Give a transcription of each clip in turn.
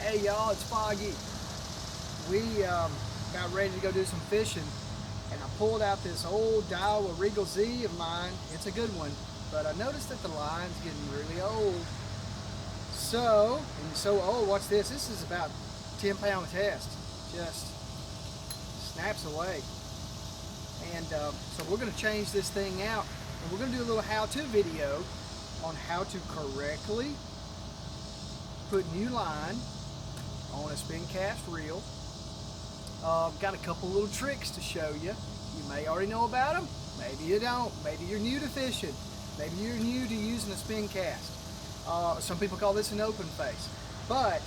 Hey y'all, it's Foggy. We got ready to go do some fishing, and I pulled out this old Daiwa Regal Z of mine. It's a good one, but I noticed that the line's getting really old. So old, watch this. This is about 10-pound test. Just snaps away. And so we're going to change this thing out, and we're going to do a little how-to video on how to correctly put new line on a spin cast reel. Got a couple little tricks to show you. You may already know about them, maybe you don't. Maybe you're new to fishing, maybe you're new to using a spin cast. Some people call this an open face, but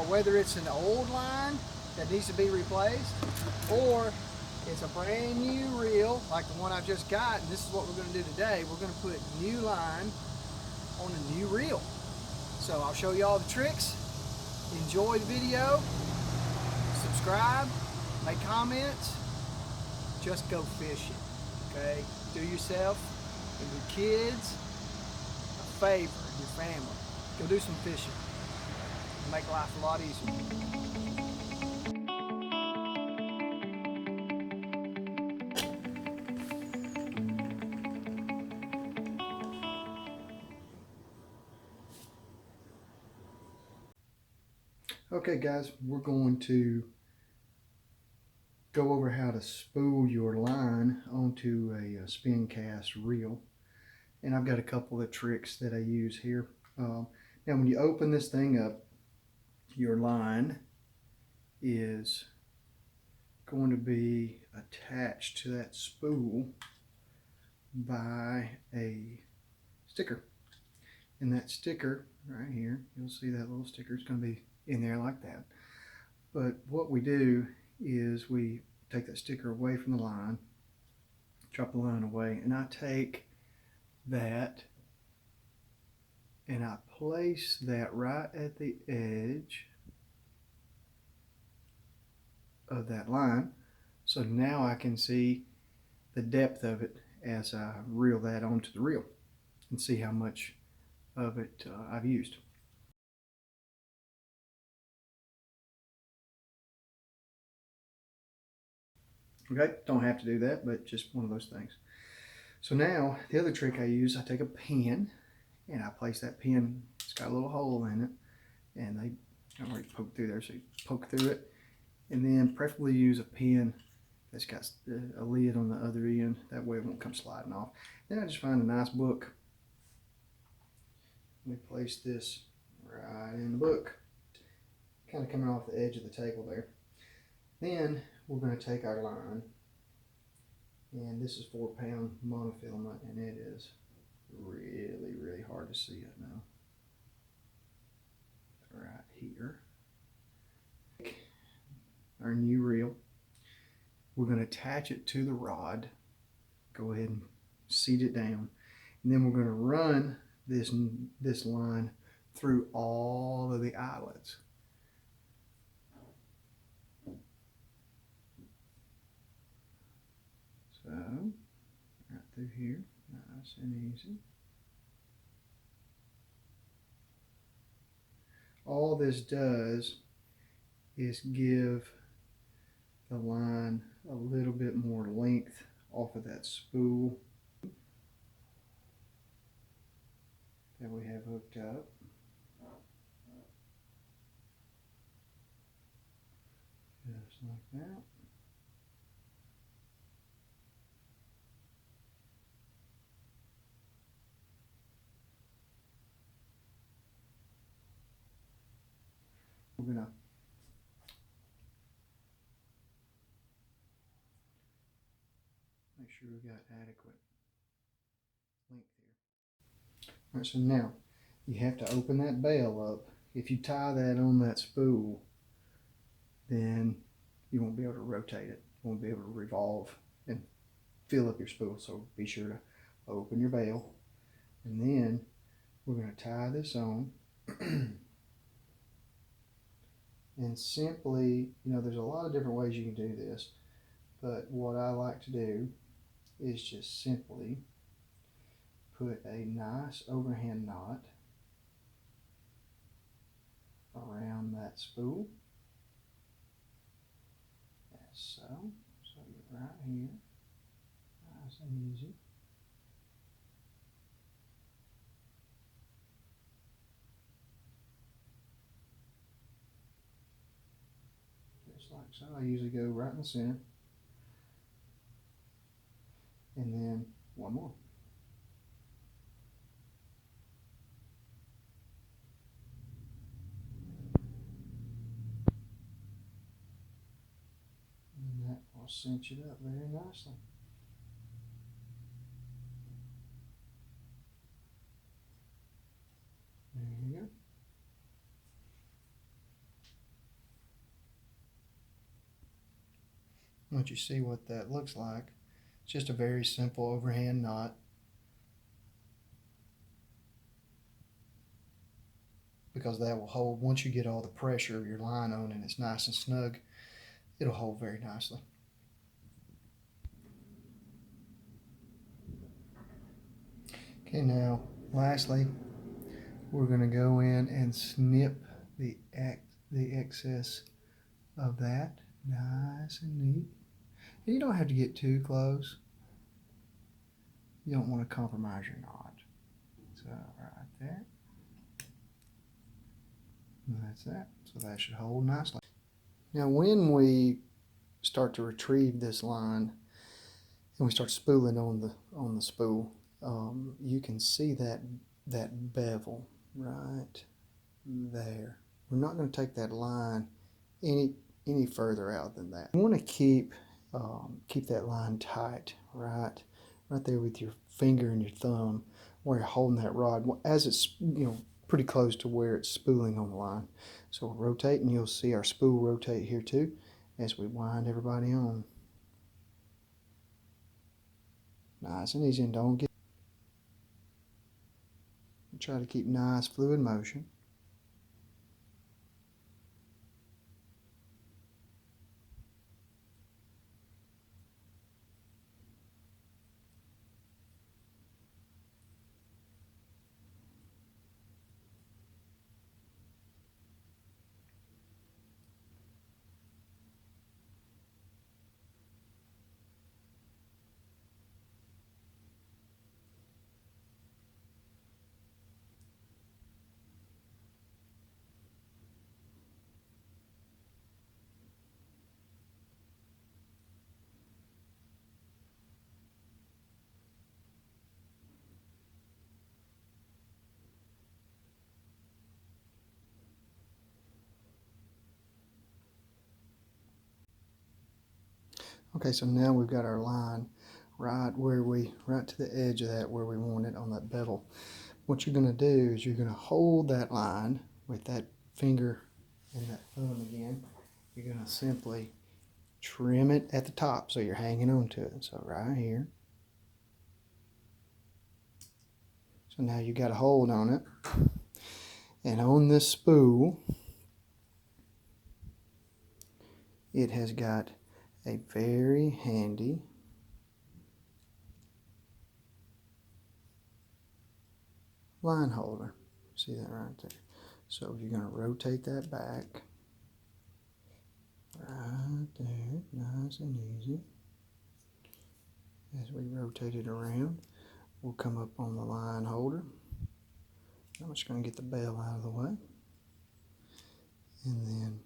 whether it's an old line that needs to be replaced or it's a brand new reel like the one I've just got, and this is what we're going to do today. We're going to put new line on a new reel. So I'll show you all the tricks. Enjoy the video, subscribe, make comments, just go fishing, okay? Do yourself and your kids a favor, your family. Go do some fishing. Make life a lot easier. Okay guys, we're going to go over how to spool your line onto a spin cast reel. And I've got a couple of tricks that I use here. Now when you open this thing up, your line is going to be attached to that spool by a sticker. And that sticker right here, you'll see that little sticker is going to be in there like that. But what we do is we take that sticker away from the line, drop the line away, and I take that and I place that right at the edge of that line. So now I can see the depth of it as I reel that onto the reel and see how much of it I've used. Okay, don't have to do that, but just one of those things. So now the other trick I use, I take a pin and I place that pin, it's got a little hole in it, and I already poked through there, so you poke through it, and then preferably use a pin that's got a lid on the other end, that way it won't come sliding off. Then I just find a nice book. Let me place this right in the book, kind of coming off the edge of the table there. Then we're going to take our line, and this is 4-pound monofilament, and it is really hard to see it now. Right here, our new reel. We're going to attach it to the rod. Go ahead and seat it down, and then we're going to run this line through all of the eyelets. So right through here, nice and easy. All this does is give the line a little bit more length off of that spool that we have hooked up. Just like that. We're going to make sure we've got adequate length here. All right, so now you have to open that bail up. If you tie that on that spool, then you won't be able to rotate it. You won't be able to revolve and fill up your spool. So be sure to open your bail. And then we're going to tie this on. And simply, there's a lot of different ways you can do this, but what I like to do is just simply put a nice overhand knot around that that spool, as so. So you're right here, nice and easy. Just like so. I usually go right in the center. And then one more. And that will cinch it up very nicely. There you go. Once you see what that looks like, it's just a very simple overhand knot. Because that will hold, once you get all the pressure of your line on and it's nice and snug, it'll hold very nicely. Okay, now lastly, we're going to go in and snip the excess of that, nice and neat. And you don't have to get too close. You don't want to compromise your knot. So right there. And that's that. So that should hold nicely. Now when we start to retrieve this line and we start spooling on the spool, you can see that bevel right there. We're not going to take that line any further out than that. You want to keep that line tight, right there with your finger and your thumb where you're holding that rod as it's pretty close to where it's spooling on the line. So we'll rotate, and you'll see our spool rotate here too as we wind everybody on. Nice and easy, and don't get. Try to keep nice fluid motion. Okay, so now we've got our line right to the edge of that where we want it on that bevel. What you're going to do is you're going to hold that line with that finger and that thumb again. You're going to simply trim it at the top so you're hanging on to it. So right here. So now you got a hold on it. And on this spool, it has got a very handy line holder. See that right there? So you're going to rotate that back right there, nice and easy. As we rotate it around, we'll come up on the line holder. I'm just going to get the bell out of the way, and then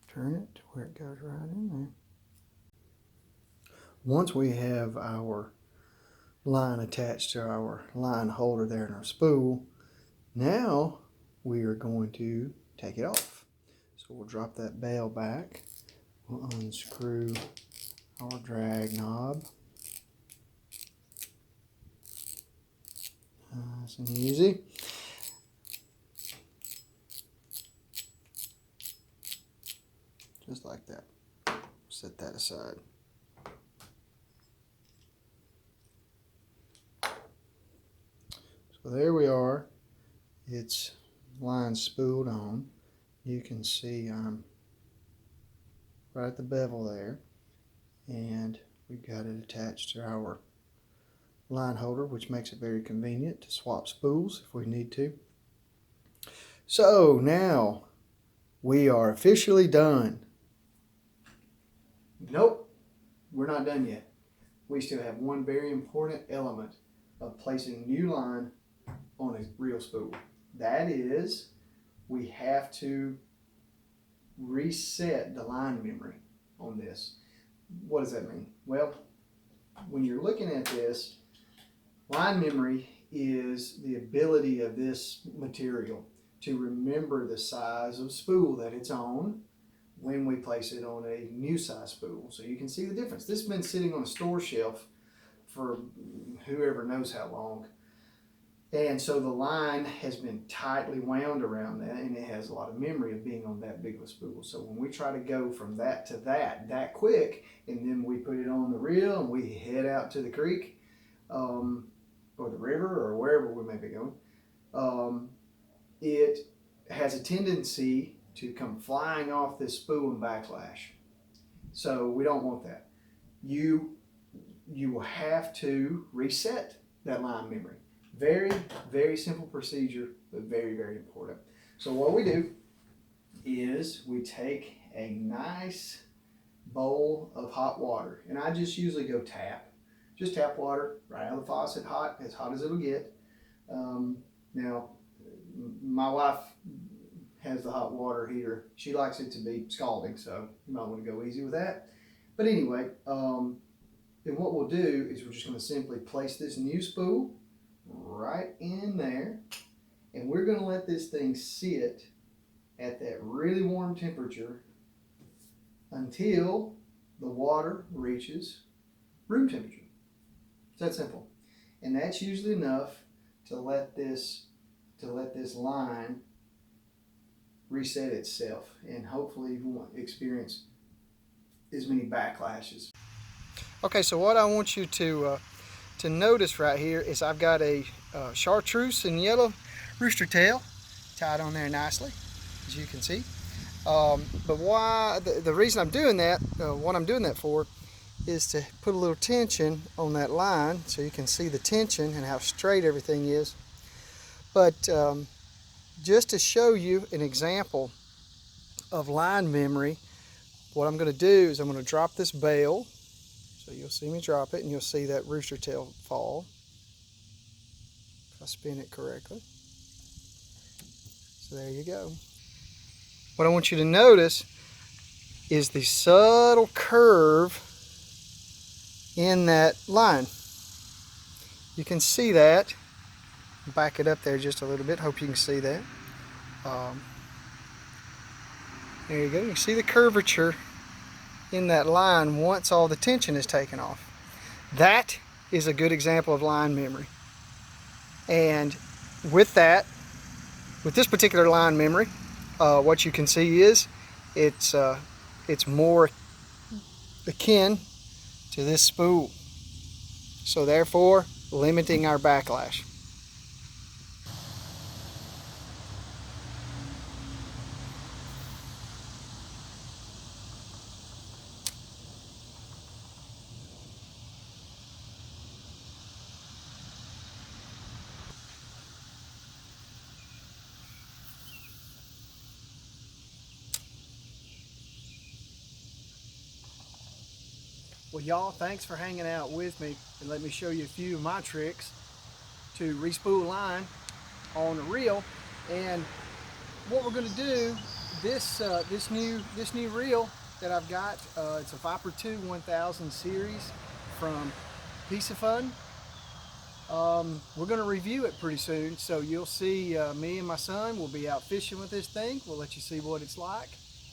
turn it to where it goes right in there. Once we have our line attached to our line holder there in our spool, now we are going to take it off. So we'll drop that bell back, we'll unscrew our drag knob, nice and easy. Just like that. Set that aside. So there we are. It's line spooled on. You can see I'm right at the bevel there, and we've got it attached to our line holder, which makes it very convenient to swap spools if we need to. So now we are officially done. Nope, we're not done yet. We still have one very important element of placing new line on a real spool. That is, we have to reset the line memory on this. What does that mean? Well, when you're looking at this, line memory is the ability of this material to remember the size of spool that it's on when we place it on a new size spool. So you can see the difference. This has been sitting on a store shelf for whoever knows how long. And so the line has been tightly wound around that, and it has a lot of memory of being on that big of a spool. So when we try to go from that to that quick, and then we put it on the reel and we head out to the creek or the river or wherever we may be going, it has a tendency to come flying off this spool and backlash. So we don't want that. You will have to reset that line memory. Very, very simple procedure, but very, very important. So what we do is we take a nice bowl of hot water, and I just usually go tap. Just tap water right out of the faucet, hot as it'll get. Now, my wife has the hot water heater. She likes it to be scalding, so you might want to go easy with that. But anyway, then what we'll do is we're just going to simply place this new spool right in there, and we're going to let this thing sit at that really warm temperature until the water reaches room temperature. It's that simple. And that's usually enough to let this line reset itself, and hopefully you won't experience as many backlashes. Okay, so what I want you to notice right here is I've got a chartreuse and yellow rooster tail tied on there nicely, as you can see. But why the reason I'm doing that, what I'm doing that for, is to put a little tension on that line so you can see the tension and how straight everything is. But just to show you an example of line memory, what I'm going to do is I'm going to drop this bail. So you'll see me drop it, and you'll see that rooster tail fall if I spin it correctly. So there you go. What I want you to notice is the subtle curve in that line. You can see that. Back it up there just a little bit. Hope you can see that. There you go. You see the curvature in that line once all the tension is taken off. That is a good example of line memory. And with that, with this particular line memory, what you can see is it's more akin to this spool. So therefore, limiting our backlash. Well, y'all, thanks for hanging out with me and let me show you a few of my tricks to re-spool line on a reel. And what we're going to do, this new reel that I've got, it's a Viper 2 1000 series from Piece of Fun. We're going to review it pretty soon, so you'll see me and my son will be out fishing with this thing. We'll let you see what it's like.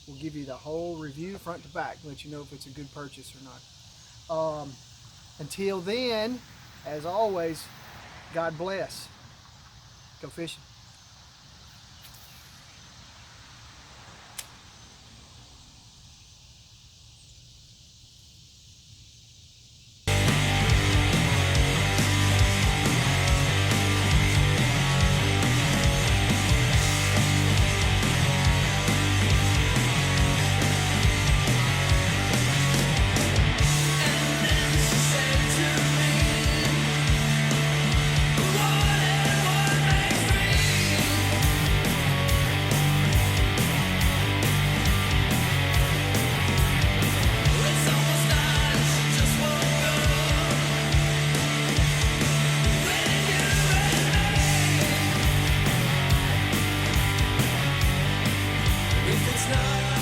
We'll give you the whole review front to back, let you know if it's a good purchase or not. Until then, as always, God bless. Go fishing. if it's not